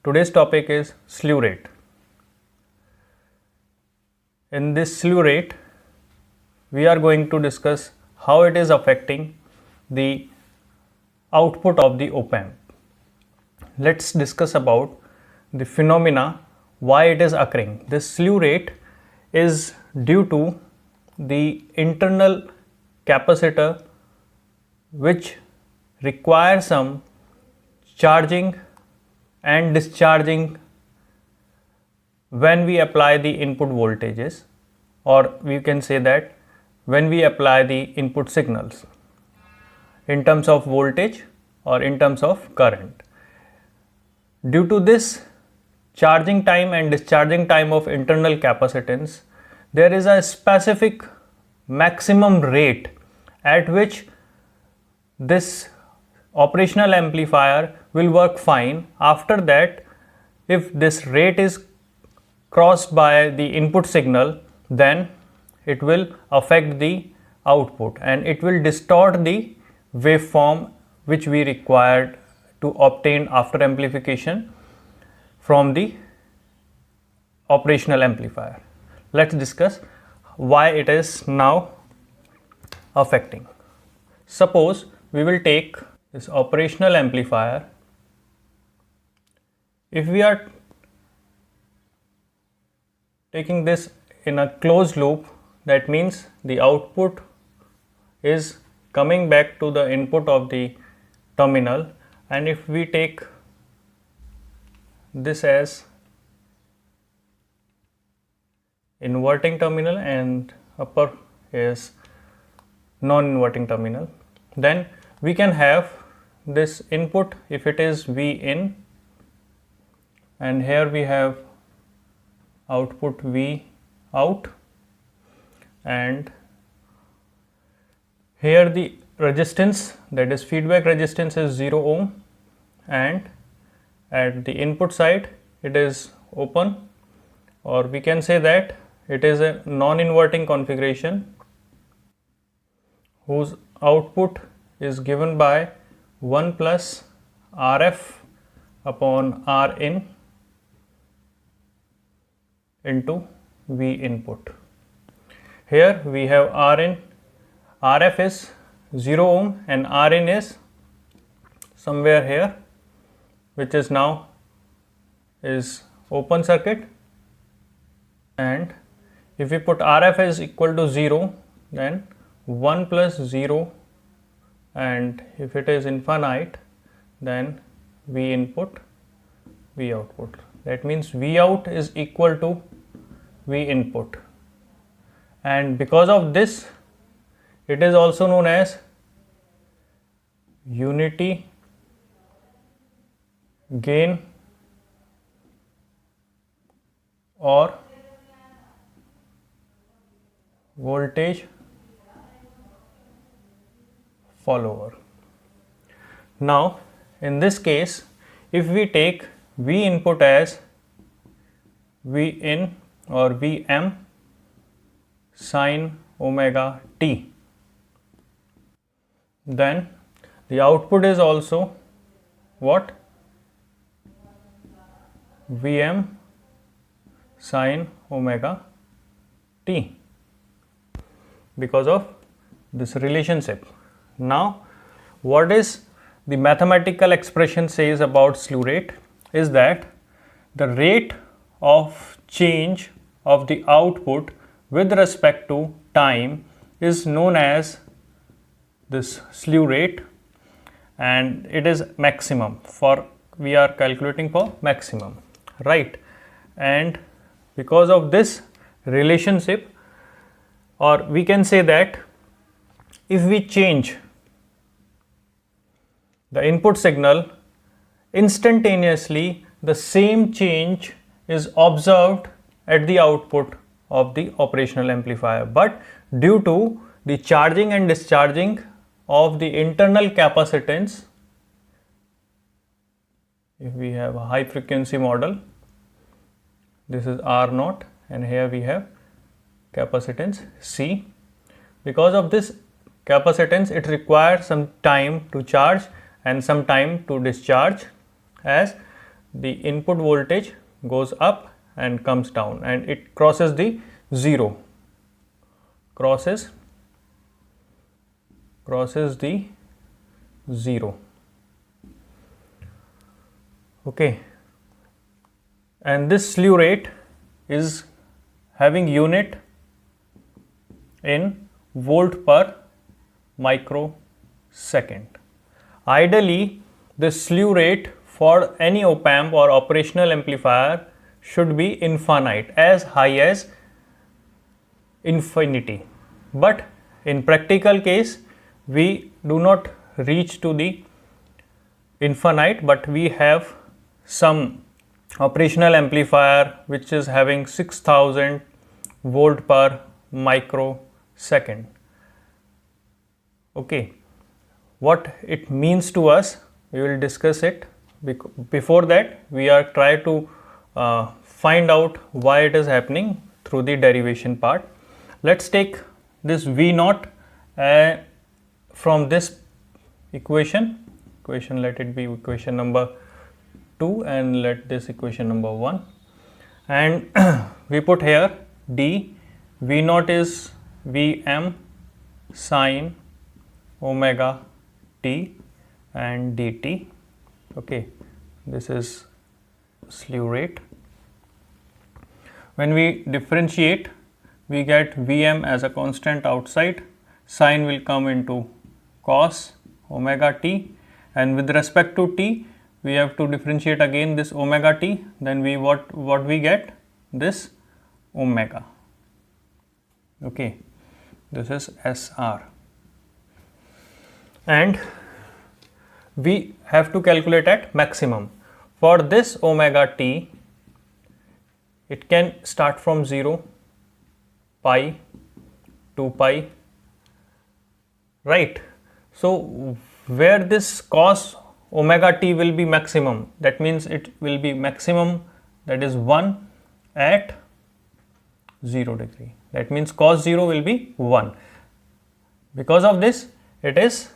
Today's topic is slew rate. In this slew rate, we are going to discuss how it is affecting the output of the op-amp. Let's discuss about the phenomena, why it is occurring. This slew rate is due to the internal capacitor which requires some charging and discharging when we apply the input voltages, or we can say that when we apply the input signals in terms of voltage or in terms of current. Due to this charging time and discharging time of internal capacitance, there is a specific maximum rate at which this operational amplifier will work fine. After that, if this rate is crossed by the input signal, then it will affect the output and it will distort the waveform which we required to obtain after amplification from the operational amplifier. Let's discuss why it is now affecting. Suppose we will take this operational amplifier. If we are taking this in a closed loop, that means the output is coming back to the input of the terminal, and if we take this as inverting terminal and upper is non-inverting terminal, then we can have this input if it is V in, and here we have output V out, and here the resistance, that is feedback resistance, is 0 ohm, and at the input side it is open, or we can say that it is a non-inverting configuration whose output is given by 1 plus Rf upon R in into V input. Here we have R in, Rf is 0 ohm and R in is somewhere here, which is now is open circuit, and if we put Rf is equal to 0, then 1 plus 0, and if it is infinite, then V input, V output. That means V out is equal to V input, and because of this it is also known as unity gain or voltage follower. Now in this case, if we take V input as V in or Vm sine omega t, then the output is also what? Vm sine omega t, because of this relationship. Now what is the mathematical expression says about slew rate is that the rate of change of the output with respect to time is known as this slew rate, and it is maximum. For we are calculating for maximum, right? And because of this relationship, or we can say that if we change the input signal, instantaneously the same change is observed at the output of the operational amplifier, but due to the charging and discharging of the internal capacitance, if we have a high frequency model, this is R naught and here we have capacitance C. Because of this capacitance, it requires some time to charge and some time to discharge, as the input voltage goes up and comes down, and it crosses the zero, crosses the zero. Okay, and this slew rate is having unit in volt per microsecond. Ideally, the slew rate for any op amp or operational amplifier should be infinite, as high as infinity, but in practical case we do not reach to the infinite, but we have some operational amplifier which is having 6000 volt per microsecond. Okay, what it means to us, we will discuss it. Before that, we are try to find out why it is happening through the derivation part. Let's take this V naught from this equation, let it be equation number 2, and let this equation number 1, and we put here d. V naught is Vm sine omega t and dt. Okay, this is slew rate. When we differentiate, we get Vm as a constant outside, sine will come into cos omega t, and with respect to t we have to differentiate again this omega t, then we what we get, this omega. Okay, this is SR, and we have to calculate at maximum. For this omega t, it can start from 0, pi, 2 pi, right? So where this cos omega t will be maximum, that means it will be maximum, that is 1 at 0 degree. That means cos 0 will be 1. Because of this, it is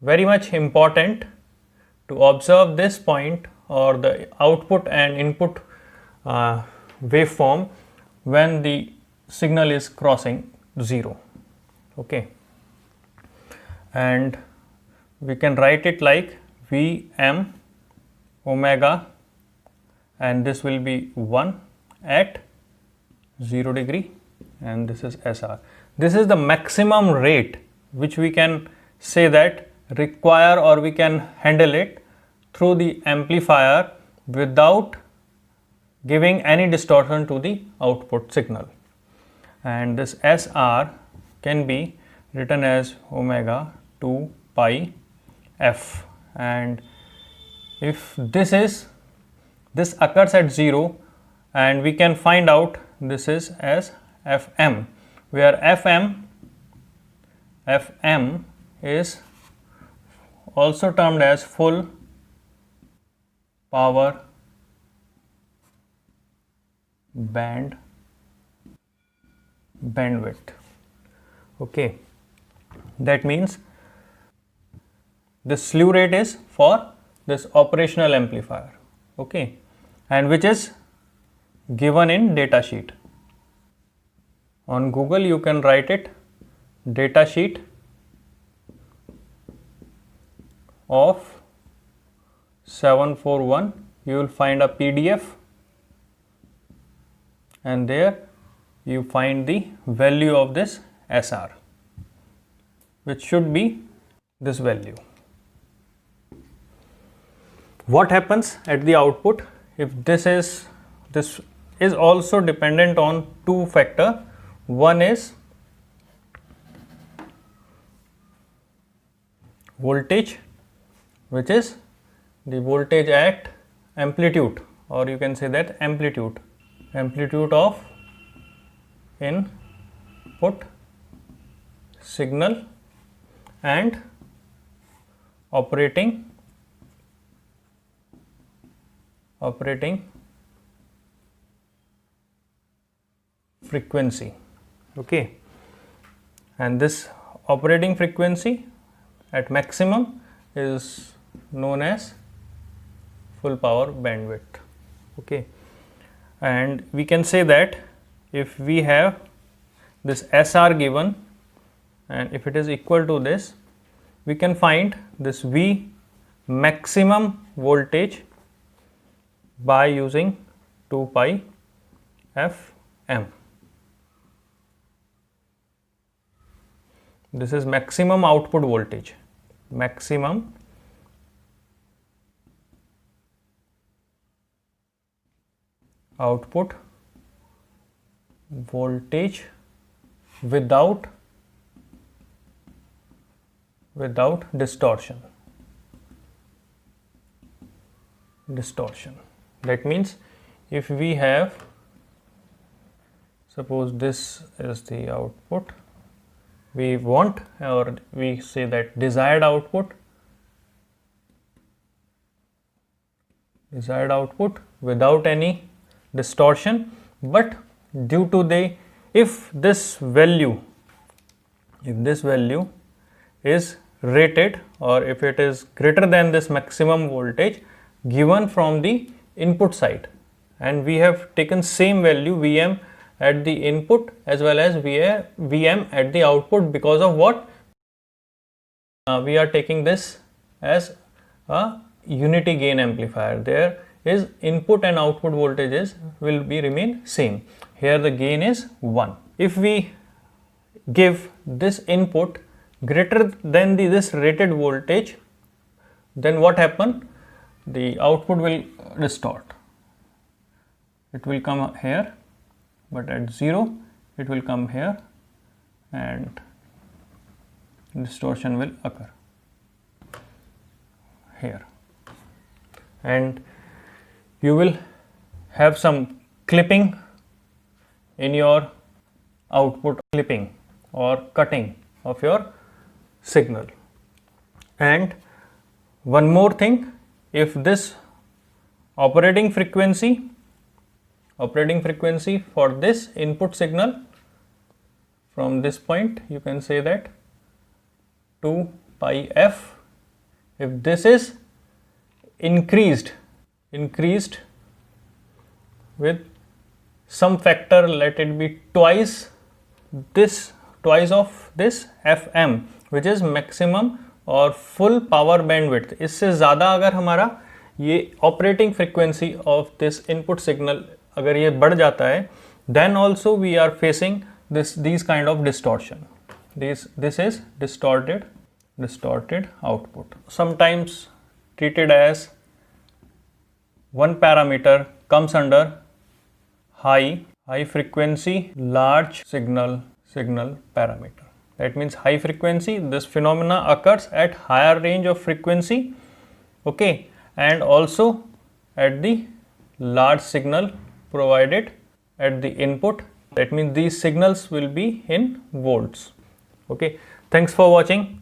very much important to observe this point, or the output and input waveform, when the signal is crossing 0. Okay, and we can write it like Vm omega, and this will be 1 at 0 degree, and this is SR. This is the maximum rate which we can say that require, or we can handle it through the amplifier without giving any distortion to the output signal. And this SR can be written as omega 2 pi f, and if this occurs at 0, and we can find out this is as Fm, where Fm is also termed as full power bandwidth. Okay, that means the slew rate is for this operational amplifier. Okay, and which is given in data sheet. On Google you can write it, data sheet of 741, you will find a PDF, and there you find the value of this SR, which should be this value. What happens at the output if this is also dependent on two factors. One is voltage, which is the voltage at amplitude, or you can say that amplitude of input signal, and operating frequency. Okay, and this operating frequency at maximum is known as full power bandwidth. Okay, and we can say that if we have this SR given and if it is equal to this, we can find this V maximum voltage by using 2 pi Fm. This is maximum output voltage, maximum output voltage without distortion. That means if we have, suppose this is the output we want, or we say that desired output without any distortion, but due to if this value is rated, or if it is greater than this maximum voltage given from the input side, and we have taken same value Vm at the input as well as Vm at the output, because of what? We are taking this as a unity gain amplifier. There is input and output voltages will remain same. Here the gain is 1. If we give this input greater than this rated voltage, then what happen? The output will distort. It will come here, but at 0 it will come here and distortion will occur here, and you will have some clipping in your output, clipping or cutting of your signal. And one more thing, if this operating frequency for this input signal from this point, you can say that 2 pi f, if this is increased with some factor, let it be twice of this Fm, which is maximum और full power bandwidth, इससे ज़्यादा अगर हमारा ये operating frequency of this input signal अगर ये बढ़ जाता है, then also we are facing these kind of distortion. This is distorted output, sometimes treated as one parameter comes under high frequency large signal parameter. That means high frequency, this phenomena occurs at higher range of frequency, okay, and also at the large signal provided at the input. That means these signals will be in volts. Okay, thanks for watching.